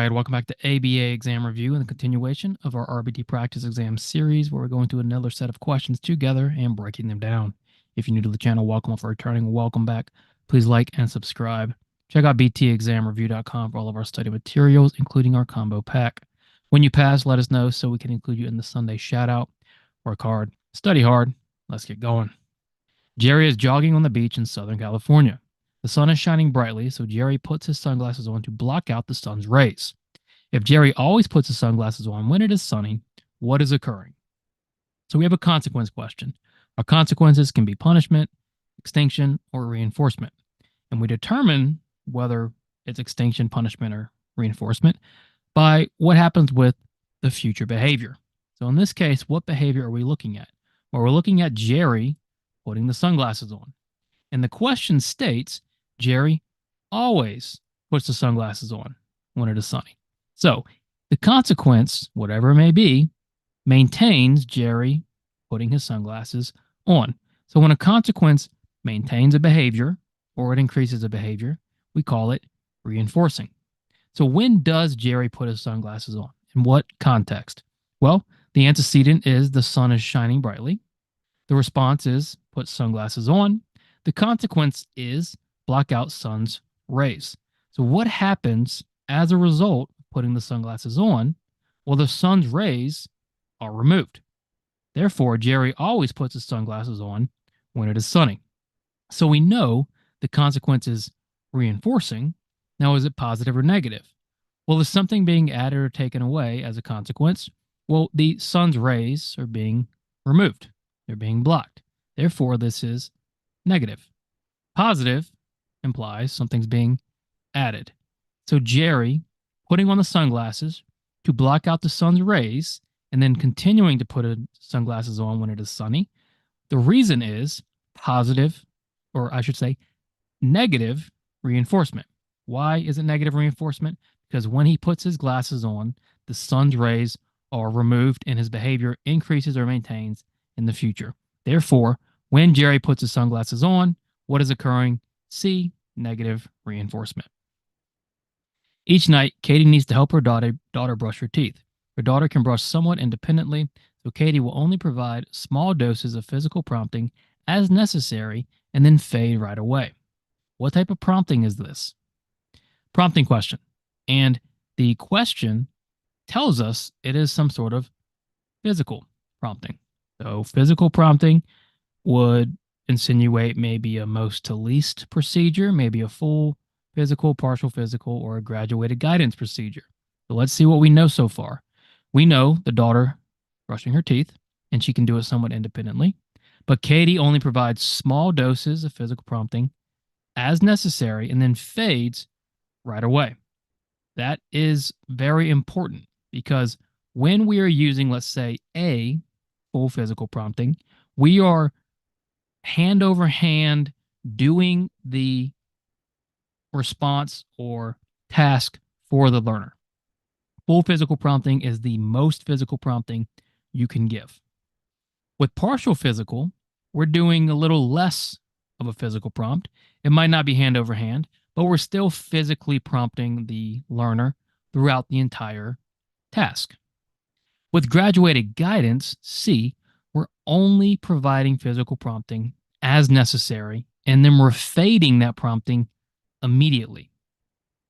right, welcome back to ABA exam review and the continuation of our RBT practice exam series where we're going through another set of questions together and breaking them down. If you're new to the channel, welcome. If returning, welcome back. Please like and subscribe. Check out btexamreview.com for all of our study materials, including our combo pack. When you pass, let us know so we can include you in the Sunday shout out. Work hard, study hard. Let's get going. Jerry is jogging on the beach in Southern California. The sun is shining brightly, so Jerry puts his sunglasses on to block out the sun's rays. If Jerry always puts his sunglasses on when it is sunny, what is occurring? So we have a consequence question. Our consequences can be punishment, extinction, or reinforcement. And we determine whether it's extinction, punishment, or reinforcement by what happens with the future behavior. So in this case, what behavior are we looking at? Well, we're looking at Jerry putting the sunglasses on. And the question states Jerry always puts the sunglasses on when it is sunny. So the consequence, whatever it may be, maintains Jerry putting his sunglasses on. So when a consequence maintains a behavior or it increases a behavior, we call it reinforcing. So when does Jerry put his sunglasses on? In what context? Well, the antecedent is the sun is shining brightly. The response is put sunglasses on. The consequence is block out sun's rays. So what happens as a result of putting the sunglasses on? Well, the sun's rays are removed. Therefore, Jerry always puts his sunglasses on when it is sunny. So we know the consequence is reinforcing. Now, is it positive or negative? Well, is something being added or taken away as a consequence? Well, the sun's rays are being removed. They're being blocked. Therefore, this is negative. Positive implies something's being added. So Jerry putting on the sunglasses to block out the sun's rays and then continuing to put sunglasses on when it is sunny. The reason is positive, or I should say negative reinforcement. Why is it negative reinforcement? Because when he puts his glasses on, the sun's rays are removed and his behavior increases or maintains in the future. Therefore, when Jerry puts his sunglasses on, what is occurring? C, negative reinforcement. Each night, Katie needs to help her daughter brush her teeth. Her daughter can brush somewhat independently, so Katie will only provide small doses of physical prompting as necessary and then fade right away. What type of prompting is this? Prompting question. And the question tells us it is some sort of physical prompting. So physical prompting would insinuate maybe a most to least procedure, maybe a full physical, partial physical, or a graduated guidance procedure. So let's see what we know so far. We know the daughter brushing her teeth, and she can do it somewhat independently. But Katie only provides small doses of physical prompting as necessary and then fades right away. That is very important because when we are using, let's say, a full physical prompting, we are hand over hand doing the response or task for the learner. Full physical prompting is the most physical prompting you can give. With partial physical, we're doing a little less of a physical prompt. It might not be hand over hand, but we're still physically prompting the learner throughout the entire task. With graduated guidance, C, we're only providing physical prompting as necessary, and then we're fading that prompting immediately.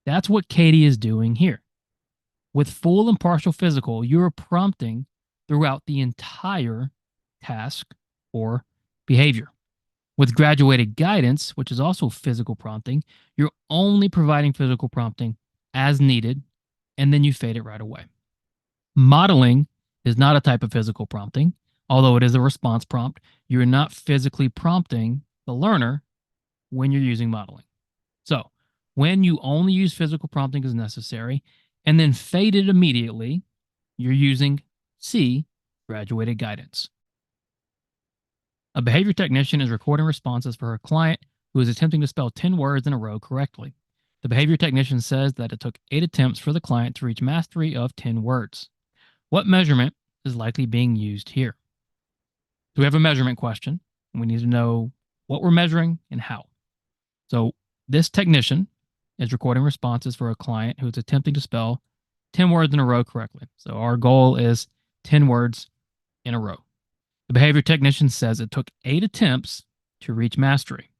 That's what Katie is doing here. With full and partial physical, you're prompting throughout the entire task or behavior. With graduated guidance, which is also physical prompting, you're only providing physical prompting as needed, and then you fade it right away. Modeling is not a type of physical prompting. Although it is a response prompt, you're not physically prompting the learner when you're using modeling. So when you only use physical prompting as necessary and then fade it immediately, you're using C, graduated guidance. A behavior technician is recording responses for her client who is attempting to spell 10 words in a row correctly. The behavior technician says that it took 8 attempts for the client to reach mastery of 10 words. What measurement is likely being used here? So we have a measurement question. We need to know what we're measuring and how. So this technician is recording responses for a client who is attempting to spell 10 words in a row correctly. So our goal is 10 words in a row. The behavior technician says it took 8 attempts to reach mastery.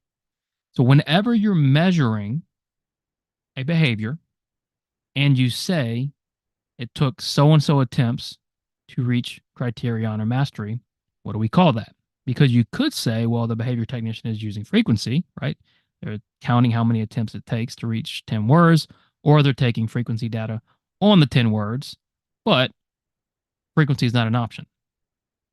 So whenever you're measuring a behavior and you say it took so and so attempts to reach criterion or mastery, what do we call that? Because you could say, well, the behavior technician is using frequency, right? They're counting how many attempts it takes to reach 10 words, or they're taking frequency data on the 10 words, but frequency is not an option.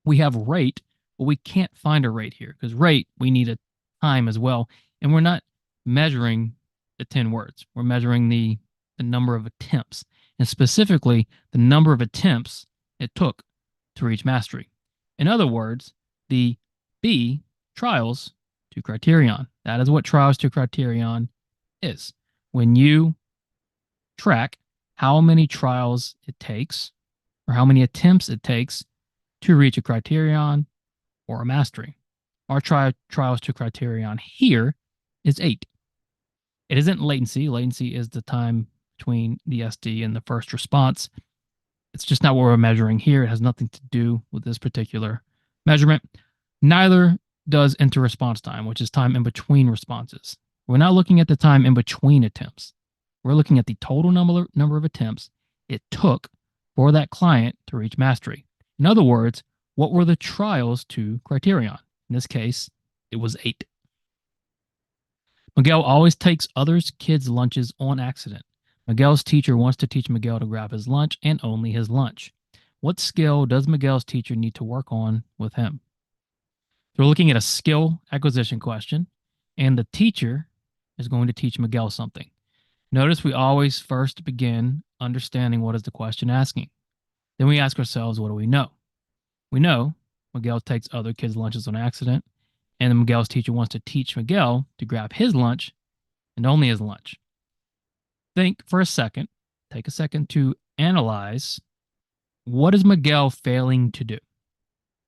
We have rate, but we can't find a rate here because rate, we need a time as well. And we're not measuring the 10 words. We're measuring the number of attempts, and specifically the number of attempts it took to reach mastery. In other words, the B, trials to criterion. That is what trials to criterion is. When you track how many trials it takes or how many attempts it takes to reach a criterion or a mastery. Our trials to criterion here is 8. It isn't latency. Latency is the time between the SD and the first response. It's just not what we're measuring here. It has nothing to do with this particular measurement. Neither does inter-response time, which is time in between responses. We're not looking at the time in between attempts. We're looking at the total number of attempts it took for that client to reach mastery. In other words, what were the trials to criterion? In this case, it was 8. Miguel always takes other kids' lunches on accident. Miguel's teacher wants to teach Miguel to grab his lunch and only his lunch. What skill does Miguel's teacher need to work on with him? So we're looking at a skill acquisition question, and the teacher is going to teach Miguel something. Notice we always first begin understanding what is the question asking. Then we ask ourselves, what do we know? We know Miguel takes other kids' lunches on accident, and Miguel's teacher wants to teach Miguel to grab his lunch and only his lunch. Think for a second, take a second to analyze what is Miguel failing to do?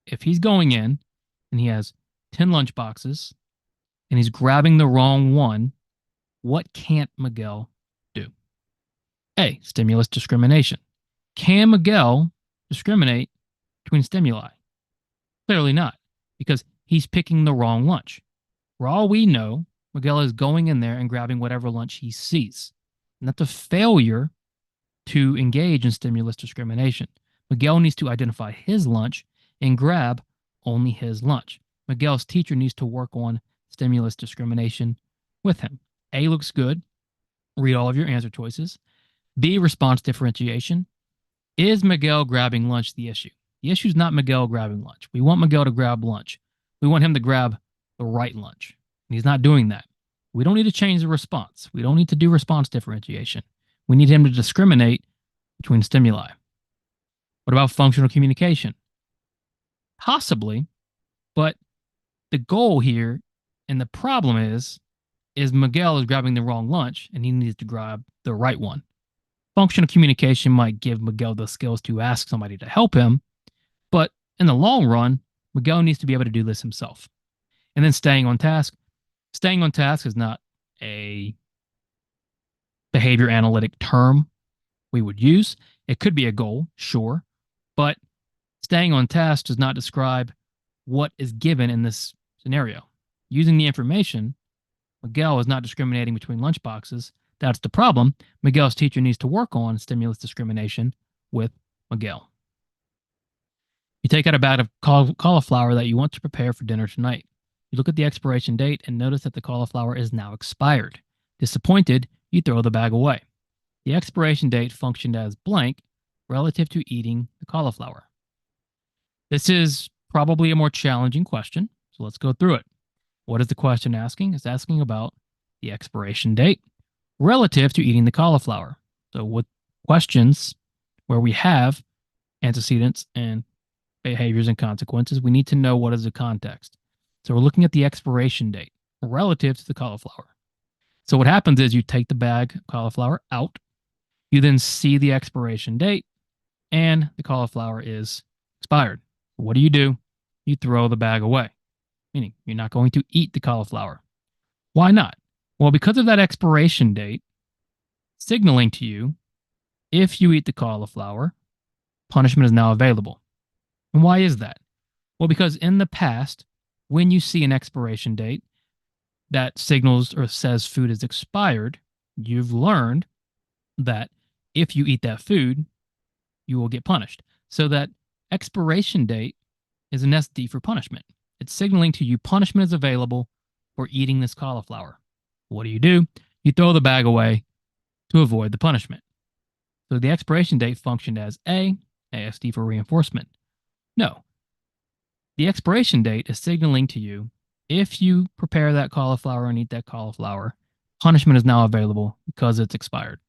If he's going in and he has 10 lunch boxes and he's grabbing the wrong one, what can't Miguel do? A, stimulus discrimination. Can Miguel discriminate between stimuli? Clearly not, because he's picking the wrong lunch. For all we know, Miguel is going in there and grabbing whatever lunch he sees. And that's a failure to engage in stimulus discrimination. Miguel needs to identify his lunch and grab only his lunch. Miguel's teacher needs to work on stimulus discrimination with him. A looks good. Read all of your answer choices. B, response differentiation. Is Miguel grabbing lunch the issue? The issue is not Miguel grabbing lunch. We want Miguel to grab lunch. We want him to grab the right lunch. And he's not doing that. We don't need to change the response. We don't need to do response differentiation. We need him to discriminate between stimuli. What about functional communication? Possibly, but the goal here and the problem is Miguel is grabbing the wrong lunch and he needs to grab the right one. Functional communication might give Miguel the skills to ask somebody to help him, but in the long run, Miguel needs to be able to do this himself. And then staying on task. Staying on task is not a behavior analytic term we would use. It could be a goal, sure, but staying on task does not describe what is given in this scenario. Using the information, Miguel is not discriminating between lunch boxes. That's the problem. Miguel's teacher needs to work on stimulus discrimination with Miguel. You take out a bag of cauliflower that you want to prepare for dinner tonight. You look at the expiration date and notice that the cauliflower is now expired. Disappointed, you throw the bag away. The expiration date functioned as blank relative to eating the cauliflower. This is probably a more challenging question, so let's go through it. What is the question asking? It's asking about the expiration date relative to eating the cauliflower. So with questions where we have antecedents and behaviors and consequences, we need to know what is the context. So we're looking at the expiration date relative to the cauliflower. So what happens is you take the bag of cauliflower out, you then see the expiration date, and the cauliflower is expired. What do? You throw the bag away, meaning you're not going to eat the cauliflower. Why not? Well, because of that expiration date, signaling to you If you eat the cauliflower, punishment is now available. And why is that? Well, because in the past, when you see an expiration date that signals or says food is expired, you've learned that if you eat that food, you will get punished. So that expiration date is an SD for punishment. It's signaling to you punishment is available for eating this cauliflower. What do? You throw the bag away to avoid the punishment. So the expiration date functioned as ASD for reinforcement. No, the expiration date is signaling to you if you prepare that cauliflower and eat that cauliflower, punishment is now available because it's expired.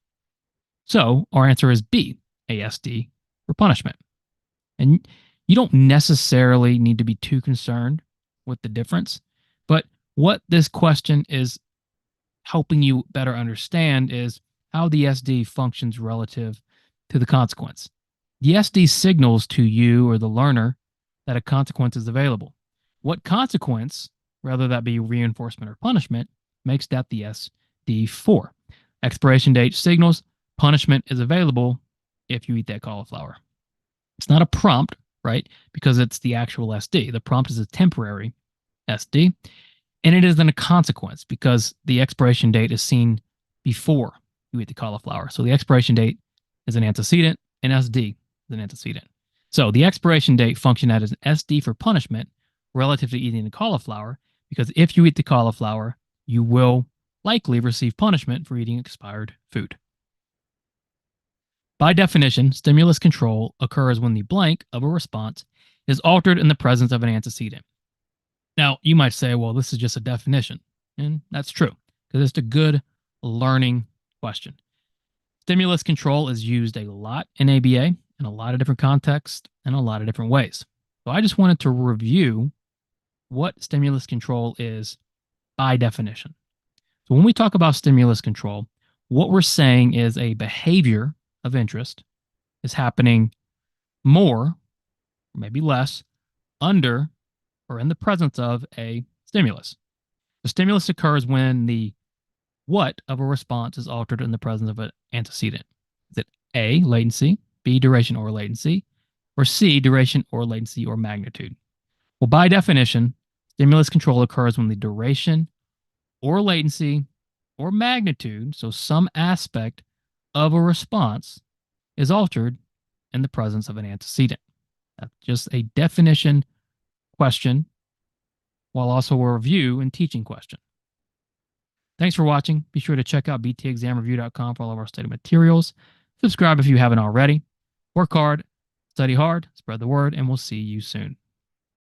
So our answer is B, ASD for punishment. And you don't necessarily need to be too concerned with the difference, but what this question is helping you better understand is how the SD functions relative to the consequence. The SD signals to you or the learner that a consequence is available. What consequence, whether that be reinforcement or punishment, makes that the SD for? Expiration date signals punishment is available if you eat that cauliflower. It's not a prompt, right? Because it's the actual SD. The prompt is a temporary SD. And it isn't a consequence because the expiration date is seen before you eat the cauliflower. So the expiration date is an antecedent, and SD is an antecedent. So the expiration date functions as an SD for punishment relative to eating the cauliflower, because if you eat the cauliflower, you will likely receive punishment for eating expired food. By definition, stimulus control occurs when the blank of a response is altered in the presence of an antecedent. Now, you might say, well, this is just a definition. And that's true, because it's a good learning question. Stimulus control is used a lot in ABA in a lot of different contexts and a lot of different ways. So I just wanted to review what stimulus control is by definition. So when we talk about stimulus control, what we're saying is a behavior of interest is happening more, or maybe less, under or in the presence of a stimulus. The stimulus occurs when the what of a response is altered in the presence of an antecedent. Is it A, latency, B, duration or latency, or C, duration or latency or magnitude? Well, by definition, stimulus control occurs when the duration or latency or magnitude, so some aspect of a response, is altered in the presence of an antecedent. That's just a definition question, while also a review and teaching question. Thanks for watching. Be sure to check out btexamreview.com for all of our study materials. Subscribe if you haven't already. Work hard, study hard, spread the word, and we'll see you soon.